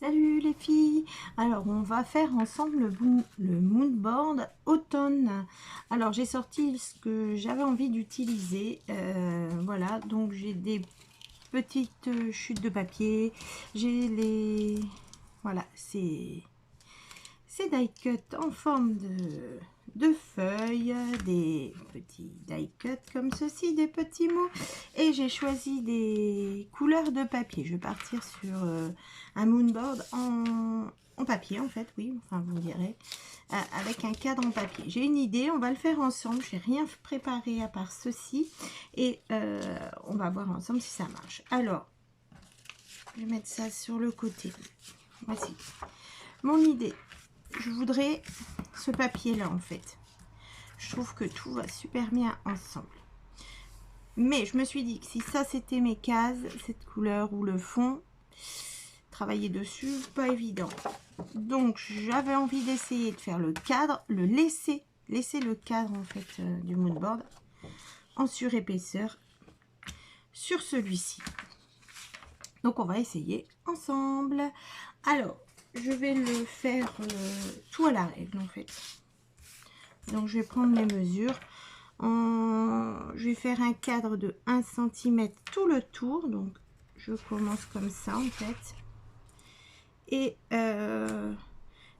Salut les filles. Alors on va faire ensemble le mood board automne. Alors j'ai sorti ce que j'avais envie d'utiliser. Voilà, donc j'ai des petites chutes de papier. J'ai les... Voilà, c'est die cut en forme de feuilles, des petits die cut comme ceci, des petits mots, et j'ai choisi des couleurs de papier. Je vais partir sur un moonboard en papier en fait, oui, enfin vous me direz, avec un cadre en papier. J'ai une idée, on va le faire ensemble, j'ai rien préparé à part ceci, et on va voir ensemble si ça marche. Alors, je vais mettre ça sur le côté. Voici mon idée. Je voudrais ce papier là en fait. Je trouve que tout va super bien ensemble. Mais je me suis dit que si ça c'était mes cases, cette couleur ou le fond, travailler dessus, pas évident. Donc j'avais envie d'essayer de faire le cadre, laisser le cadre en fait du moodboard en surépaisseur sur celui-ci. Donc on va essayer ensemble. Alors je vais le faire tout à la règle en fait. Donc je vais prendre mes mesures. Je vais faire un cadre de 1 cm tout le tour. Donc je commence comme ça en fait. Et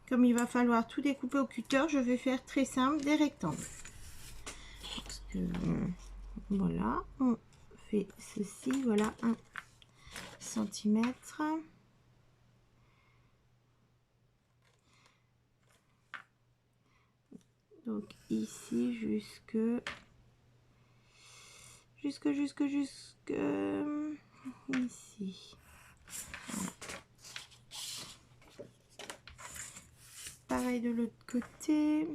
comme il va falloir tout découper au cutter, je vais faire très simple des rectangles. Parce que voilà, on fait ceci, voilà 1 cm. Donc ici jusque ici. Voilà. Pareil de l'autre côté.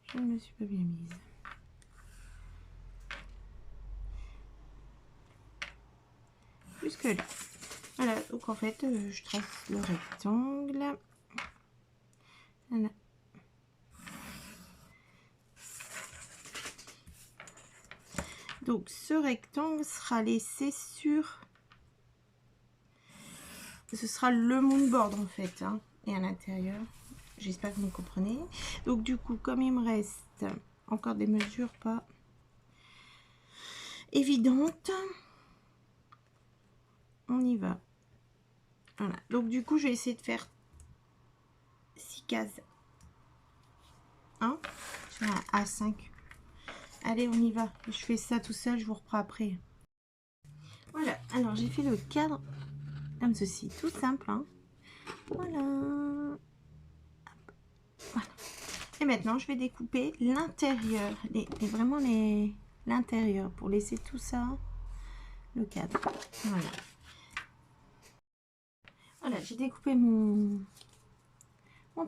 Je ne me suis pas bien mise. Jusque là. Voilà, donc en fait, je trace le rectangle. Voilà. Donc ce rectangle sera laissé sur... Ce sera le moonboard en fait, hein, et à l'intérieur. J'espère que vous me comprenez. Donc du coup, comme il me reste encore des mesures pas évidentes, on y va. Voilà. Donc du coup, je vais essayer de faire 6 cases. 1 sur un A5. Allez, on y va. Je fais ça tout seul, je vous reprends après. Voilà, alors j'ai fait le cadre comme ceci, tout simple, hein. Voilà. Voilà. Et maintenant, je vais découper l'intérieur, vraiment l'intérieur, pour laisser tout ça, le cadre. Voilà. Voilà, j'ai découpé mon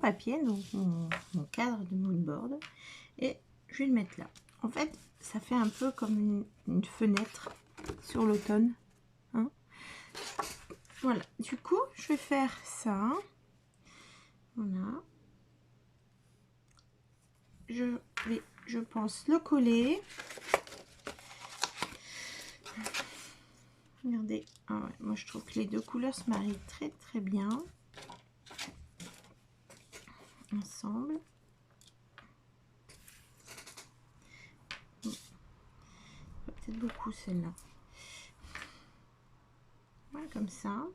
papier, donc mon cadre de moodboard, et je vais le mettre là. En fait, ça fait un peu comme une fenêtre sur l'automne, hein. Voilà, du coup, je vais faire ça. Voilà. Je vais, je pense, le coller. Regardez, ah ouais, moi je trouve que les deux couleurs se marient très très bien ensemble. Peut-être beaucoup celle-là. Voilà, comme ça.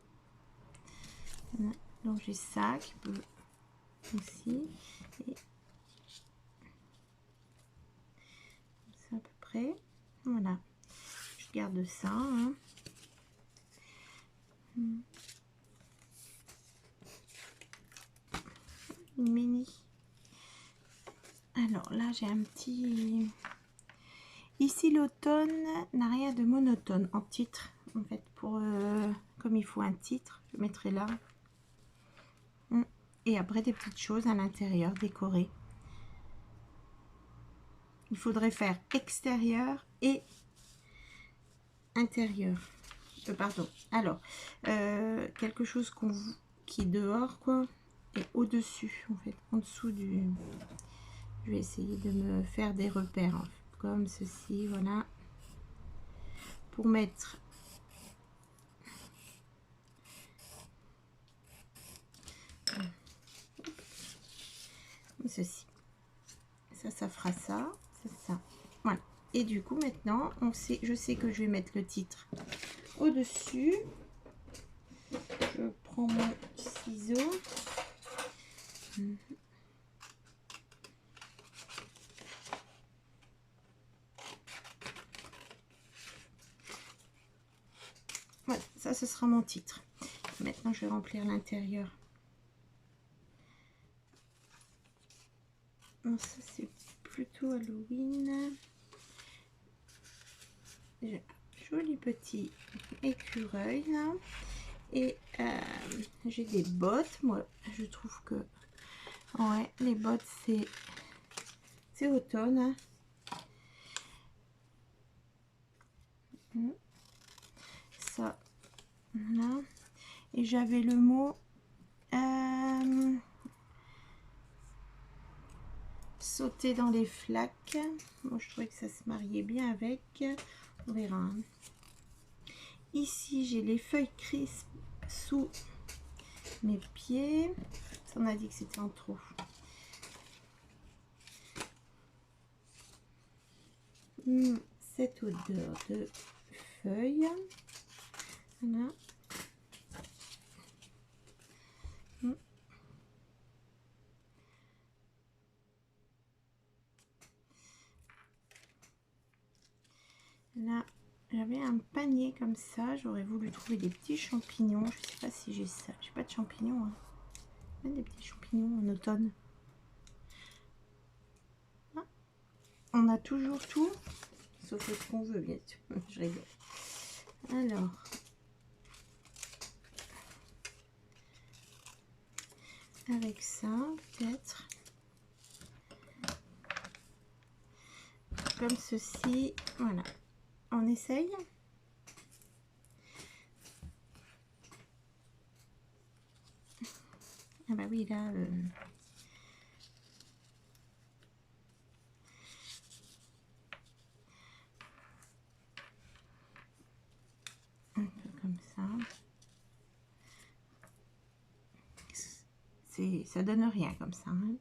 Voilà. Donc j'ai ça qui peut aussi. Et ça à peu près. Voilà. Je garde ça. Hein. Une mini. Alors là j'ai un petit... Ici l'automne n'a rien de monotone en titre. En fait, pour comme il faut un titre, je mettrai là. Et après des petites choses à l'intérieur décorées. Il faudrait faire extérieur et intérieur. Pardon. Alors, quelque chose qui est dehors, quoi, et au-dessus, en fait, en dessous du... Je vais essayer de me faire des repères, hein, comme ceci, voilà. pour mettre ceci. Ça fera ça, ça. Voilà. Et du coup, maintenant, je sais que je vais mettre le titre au-dessus. Je prends mon ciseau. Voilà, ça, ce sera mon titre. Maintenant, je vais remplir l'intérieur. Ça, c'est plutôt Halloween. Joli petit écureuil là. Et j'ai des bottes. Moi, je trouve que ouais, les bottes, c'est automne. Ça, là. Et j'avais le mot sauter dans les flaques. Moi, je trouvais que ça se mariait bien avec. On verra. Hein. Ici, j'ai les feuilles crisp sous mes pieds. Ça, on a dit que c'était en trop. Cette odeur de feuilles. Voilà. Là, j'avais un panier comme ça. J'aurais voulu trouver des petits champignons. Je sais pas si j'ai ça. J'ai pas de champignons. Hein. Des petits champignons en automne. Ah, on a toujours tout, sauf ce qu'on veut, bien sûr. Je rigole. Alors, avec ça, peut-être. Comme ceci. Voilà. On essaye. Ah bah oui, là... un peu comme ça. Ça donne rien comme ça. Hein.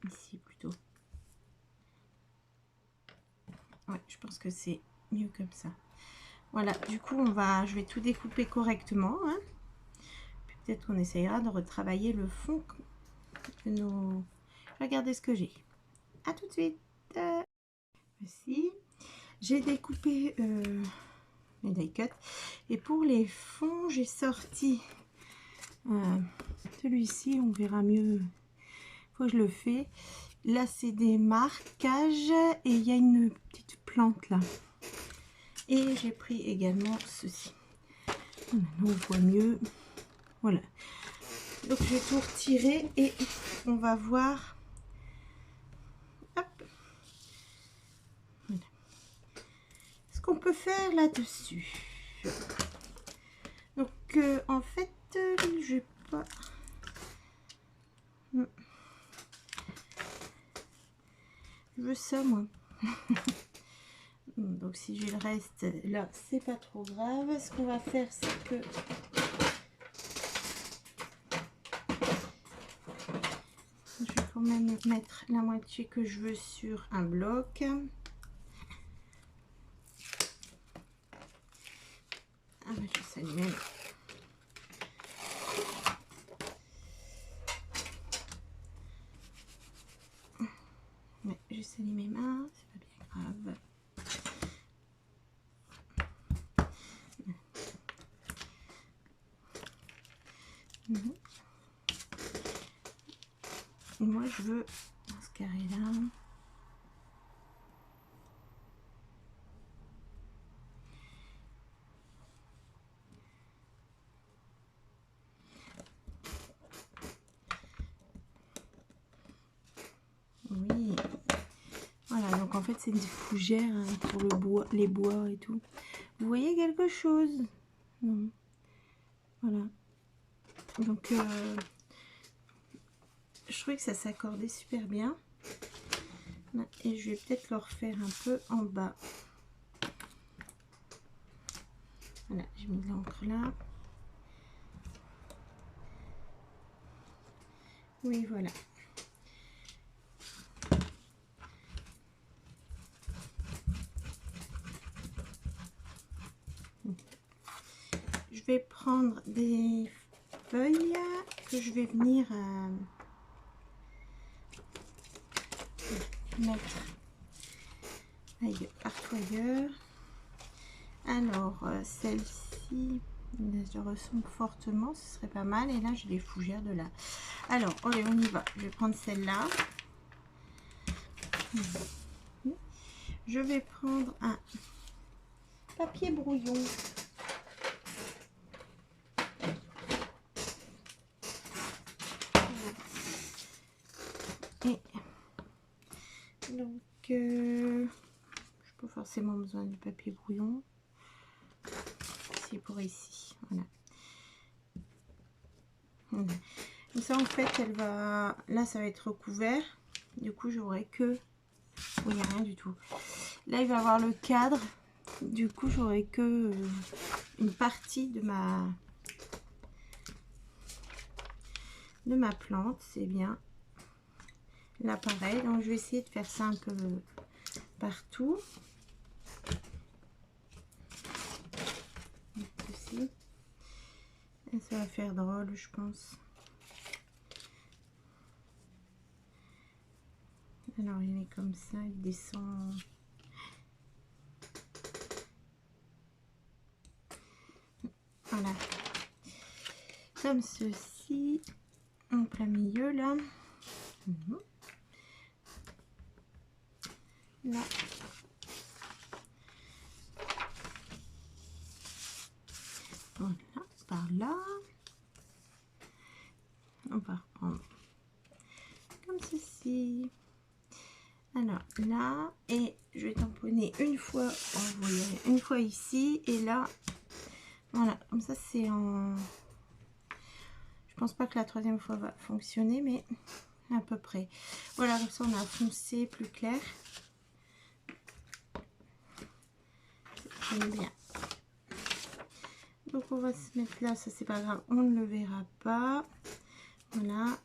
Ici plutôt. Ouais, je pense que c'est mieux comme ça. Voilà, du coup, je vais tout découper correctement. Hein. Peut-être qu'on essayera de retravailler le fond de nos... Je vais regarder ce que j'ai. À tout de suite. Voici. J'ai découpé mes die cut. Et pour les fonds, j'ai sorti celui-ci. On verra mieux. Faut que je le fais. Là, c'est des marquages. Et il y a une petite plante là. Et j'ai pris également ceci. Maintenant, on voit mieux. Voilà. Donc, je vais tout retirer et on va voir. Hop. Voilà. Ce qu'on peut faire là-dessus. Donc, en fait, je vais pas... Je veux ça, moi. Donc, si j'ai le reste, là, c'est pas trop grave. Ce qu'on va faire, c'est que... je vais quand même mettre la moitié que je veux sur un bloc. Ah, bah, je s'allume. Ouais, je salis mes mains, c'est pas bien grave. Et moi, je veux dans ce carré-là. Oui. Voilà, donc en fait, c'est une fougère hein, pour le bois, les bois et tout. Vous voyez quelque chose? Non. Voilà. Donc, je trouvais que ça s'accordait super bien. Et je vais peut-être le refaire un peu en bas. Voilà, j'ai mis de l'encre là. Oui, voilà. Je vais prendre des feuilles que je vais venir mettre partout ailleurs. Alors, celle-ci, je ressemble fortement, ce serait pas mal. Et là, j'ai les fougères de là. Alors, allez, on y va. Je vais prendre celle-là. Je vais prendre un papier brouillon. Et donc, je n'ai pas forcément besoin du papier brouillon. C'est pour ici. Voilà. Voilà. Comme ça, en fait, elle va... Là, ça va être recouvert. Du coup, j'aurai que... il n'y a rien du tout. Là, il va avoir le cadre. Du coup, j'aurai que une partie de ma plante. C'est bien. Là, pareil. Donc, je vais essayer de faire ça un peu partout. Ici. Et ça va faire drôle, je pense. Alors, il est comme ça. Il descend... Voilà. Comme ceci. En plein milieu, là. Là. Voilà, par là. On va reprendre comme ceci. Alors là, et je vais tamponner une fois, vous voyez, une fois ici et là. Voilà, comme ça c'est en... Je pense pas que la troisième fois va fonctionner, mais à peu près. Voilà, comme ça on a foncé plus clair. J'aime bien. Donc on va se mettre là, ça c'est pas grave, on ne le verra pas. Voilà.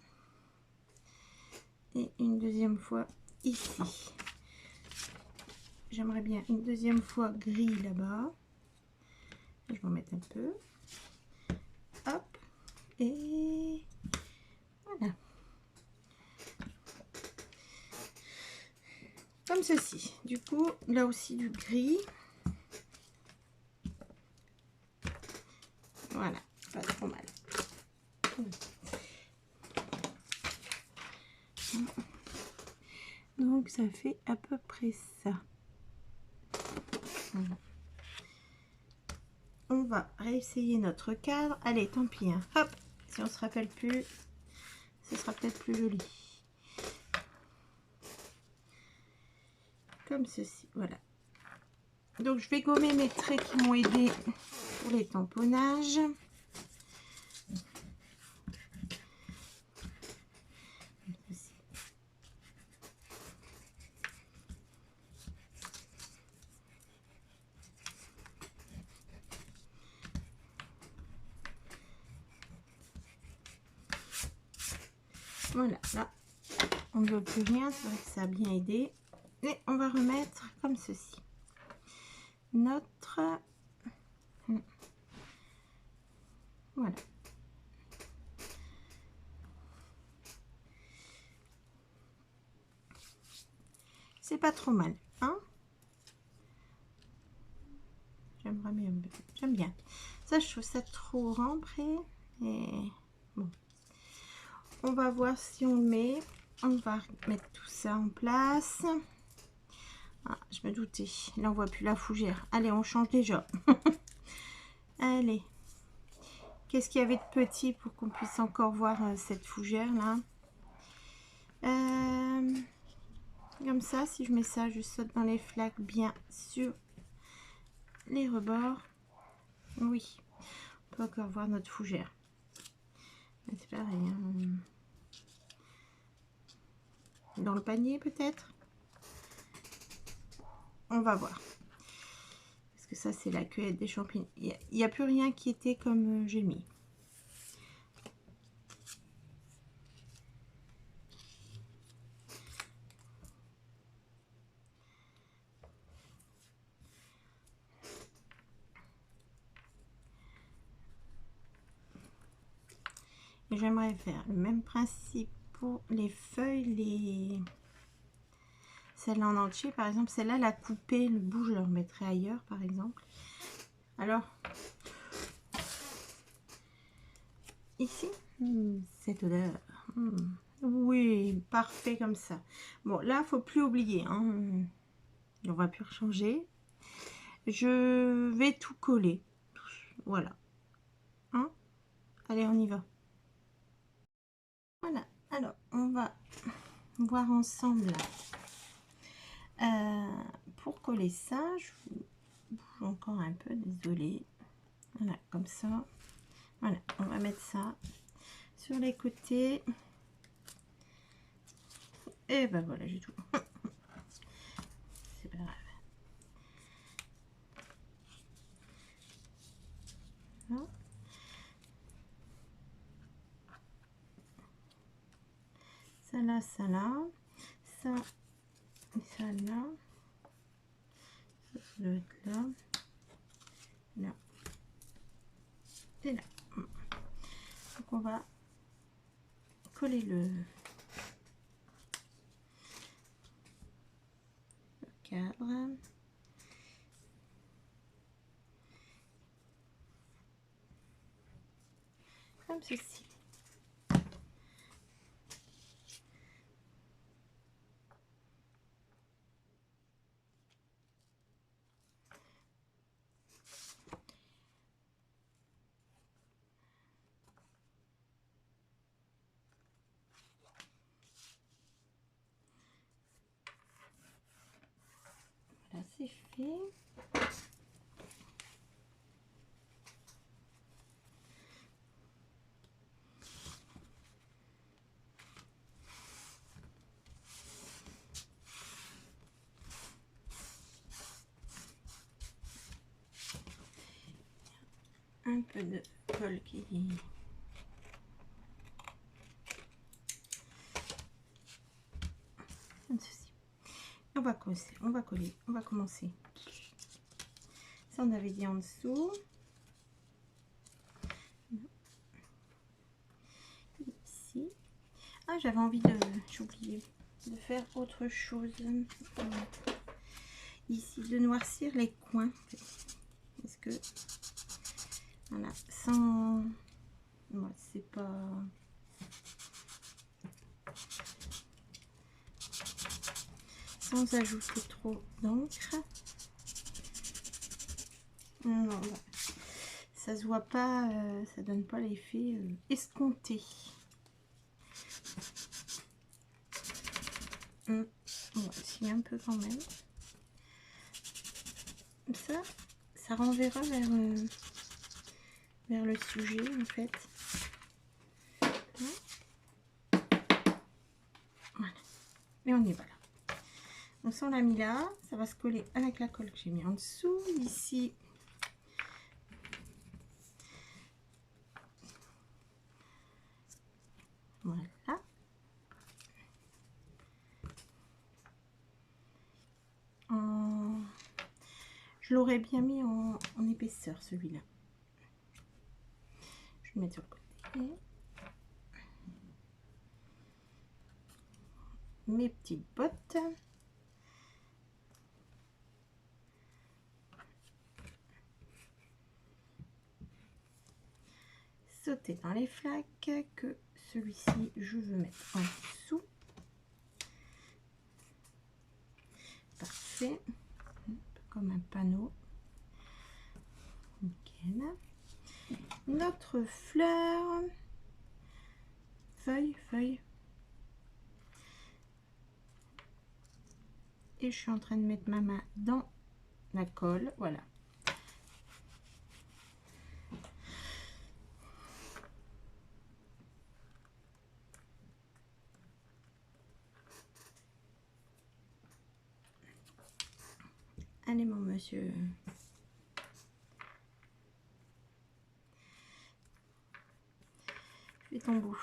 Et une deuxième fois ici. J'aimerais bien une deuxième fois gris là-bas. Je vais en mettre un peu. Hop. Et voilà. Comme ceci. Du coup, là aussi du gris. Voilà. Pas trop mal. Donc ça fait à peu près ça. Voilà. On va réessayer notre cadre. Allez, tant pis. Hein. Hop. Si on se rappelle plus, ce sera peut-être plus joli. Comme ceci. Voilà. Donc je vais gommer mes traits qui m'ont aidé pour les tamponnages. Voilà, là, on ne veut plus rien, c'est vrai que ça a bien aidé. Et on va remettre comme ceci. Notre... Voilà. C'est pas trop mal, hein? J'aimerais bien. J'aime bien. Ça, je trouve ça trop rembré. Et bon. On va voir si on le met. On va mettre tout ça en place. Ah, je me doutais. Là, on voit plus la fougère. Allez, on change déjà. Allez. Qu'est-ce qu'il y avait de petit pour qu'on puisse encore voir cette fougère là? Comme ça, si je mets ça, je saute dans les flaques bien sur les rebords. Oui, on peut encore voir notre fougère. C'est pareil. Hein. Dans le panier peut-être. on va voir. Parce que ça, c'est la cueillette des champignons. Il n'y a plus rien qui était comme j'ai mis. J'aimerais faire le même principe pour les feuilles, celle-là en entier, par exemple. Celle-là, la couper, le bout, je le remettrai ailleurs, par exemple. Alors, ici, cette odeur. Oui, parfait comme ça. Bon, là, faut plus oublier. Hein, on va plus changer. Je vais tout coller. Voilà. Hein, allez, on y va. Voilà. Alors, on va voir ensemble. Pour coller ça, je vous bouge encore un peu, désolée. Voilà, comme ça. Voilà, on va mettre ça sur les côtés. Et ben voilà, j'ai tout. C'est pas grave. Voilà. Ça là, ça là. Ça, ça là. Ça doit être là. Là. Et là. Donc on va coller le cadre. Comme ceci. Voilà, c'est fait. Un peu de colle qui... Comme ceci. On va coller, on va commencer. Ça, on avait dit en dessous. Ici. Ah, j'avais envie de... J'ai oublié de faire autre chose. Ici, de noircir les coins. Est-ce que... Voilà, sans... Ouais, c'est pas... Sans ajouter trop d'encre. Non, ouais. Ça se voit pas, ça donne pas l'effet escompté. On va essayer un peu quand même. Ça renverra vers le sujet en fait. Voilà. Et on y va là. Donc ça on l'a mis là, ça va se coller avec la colle que j'ai mis en dessous. Ici, voilà. Je l'aurais bien mis en épaisseur celui-là. Je vais le mettre sur le côté. Mes petites bottes. Sauter dans les flaques que celui-ci je veux mettre en dessous. Parfait. Comme un panneau. Nickel. Notre fleur. Feuille. Et je suis en train de mettre ma main dans la colle. Voilà. Allez mon monsieur. Fais ton bout.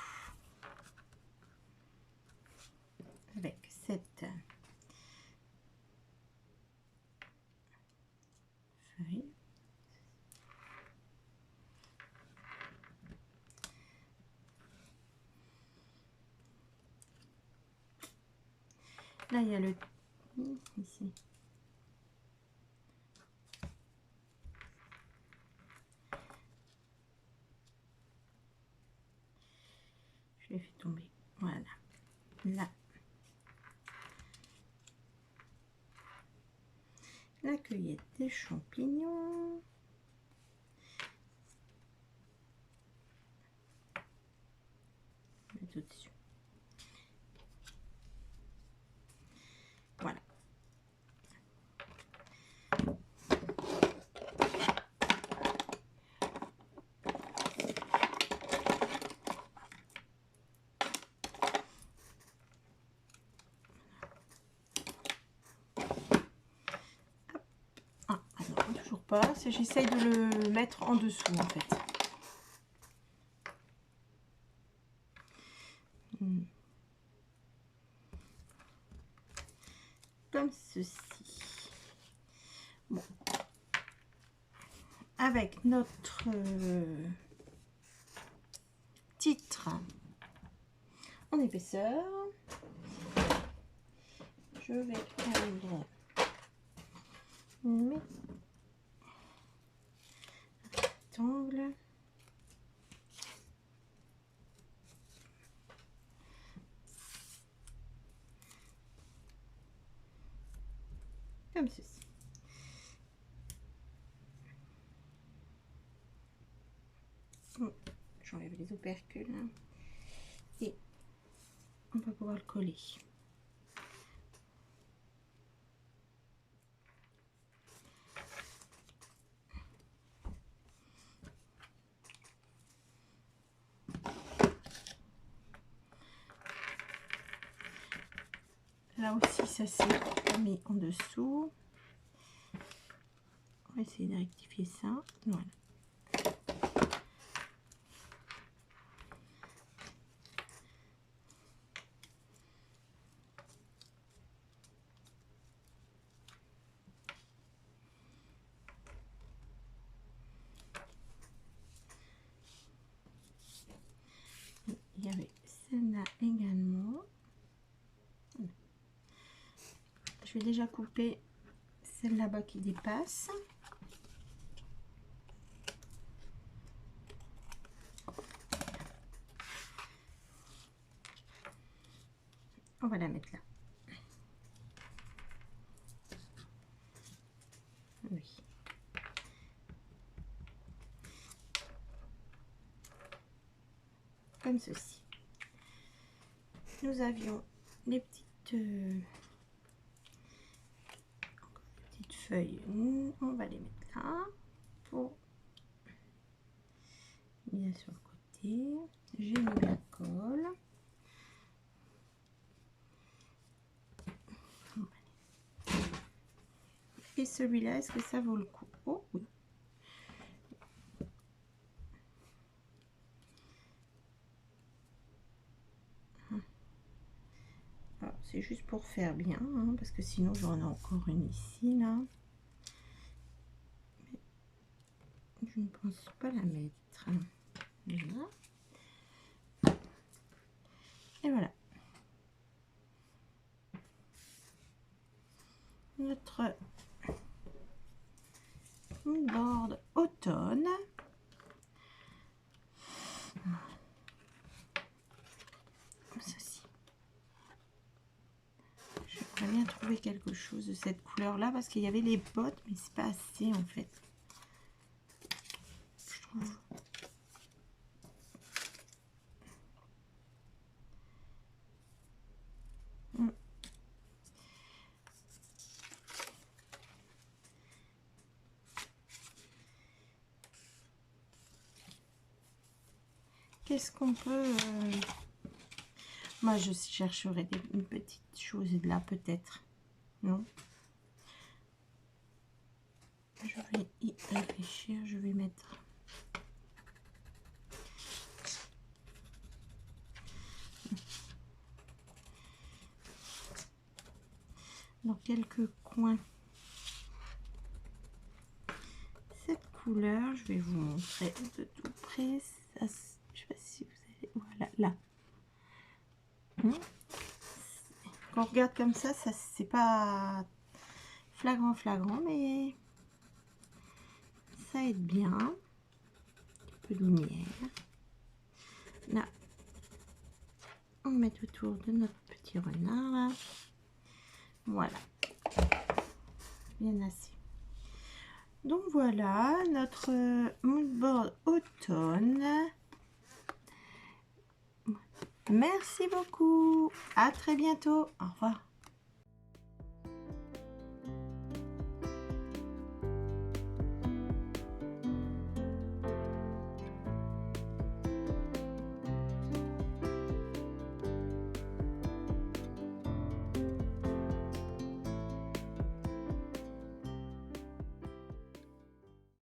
Avec cette feuille. Là, il y a le... Ici. Je l'ai fait tomber. Voilà. Là. La cueillette des champignons. Tout dessus. Voilà. Ah, non, toujours pas. J'essaye de le mettre en dessous en fait. Comme ceci. Bon. Avec notre titre en épaisseur, je vais prendre mes rectangles. Comme ceci. J'enlève les opercules et on va pouvoir le coller. Là aussi, ça s'est mis en dessous. On va essayer de rectifier ça. Voilà. Il y avait celle-là également. Je vais déjà couper celle là-bas qui dépasse. On va la mettre là. Oui. Comme ceci. Nous avions les petites feuilles. On va les mettre là pour bien sur le côté. J'ai mis la colle. Et celui-là, est-ce que ça vaut le coup? Oh oui. C'est juste pour faire bien, hein, parce que sinon j'en ai encore une ici, là. Mais je ne pense pas la mettre. Voilà. Et voilà. Notre board automne. Comme ceci. J'aimerais bien trouver quelque chose de cette couleur là parce qu'il y avait les bottes, mais c'est pas assez en fait. Je trouve. Qu'est-ce qu'on peut... Moi, je chercherais une petite chose de là, peut-être. Non? Je vais y réfléchir, je vais mettre dans quelques coins cette couleur. Je vais vous montrer de tout près. Ça, je sais pas si vous avez, voilà, là. Quand on regarde comme ça c'est pas flagrant, mais ça aide bien. Un peu de lumière. Là, on met autour de notre petit renard. Là. Voilà, bien assez. Donc voilà notre mood board automne. Merci beaucoup. À très bientôt. Au revoir.